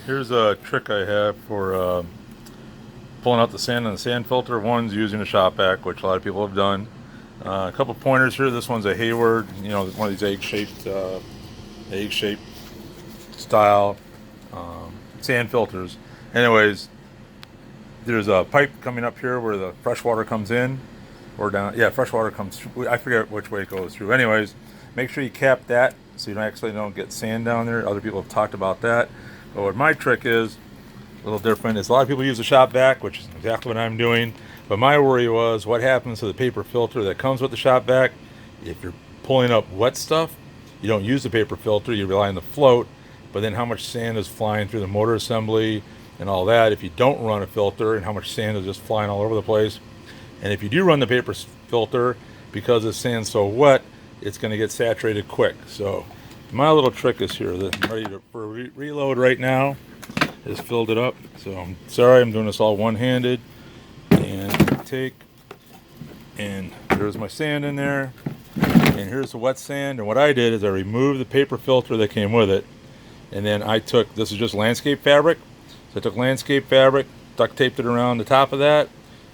Here's a trick I have for pulling out the sand on the sand filter. One's using a shop vac, which a lot of people have done. A couple pointers here. This one's a Hayward, one of these egg-shaped style sand filters. Anyways, there's a pipe coming up here where the fresh water comes in, or down. Yeah, fresh water comes through. I forget which way it goes through. Anyways, make sure you cap that so you don't get sand down there. Other people have talked about that. But what my trick is, a little different, is a lot of people use the shop vac, which is exactly what I'm doing. But my worry was what happens to the paper filter that comes with the shop vac. If you're pulling up wet stuff, you don't use the paper filter, you rely on the float. But then how much sand is flying through the motor assembly and all that if you don't run a filter, and how much sand is just flying all over the place. And if you do run the paper filter, because the sand's so wet, it's going to get saturated quick. So my little trick is here that I'm ready for reload right now. Just filled it up. So I'm sorry, I'm doing this all one-handed. And and there's my sand in there. And here's the wet sand. And what I did is I removed the paper filter that came with it. And then this is just landscape fabric. So I took landscape fabric, duct taped it around the top of that,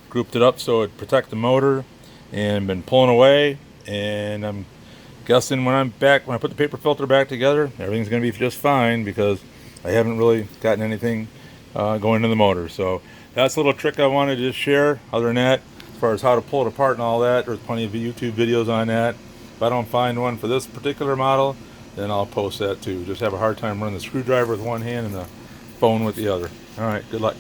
grouped it up so it protect the motor, and been pulling away. And I'm guessing when I put the paper filter back together, everything's going to be just fine because I haven't really gotten anything going into the motor. So that's a little trick I wanted to share. Other than that, as far as how to pull it apart and all that, there's plenty of YouTube videos on that. If I don't find one for this particular model, then I'll post that too. Just have a hard time running the screwdriver with one hand and the phone with the other. All right, good luck.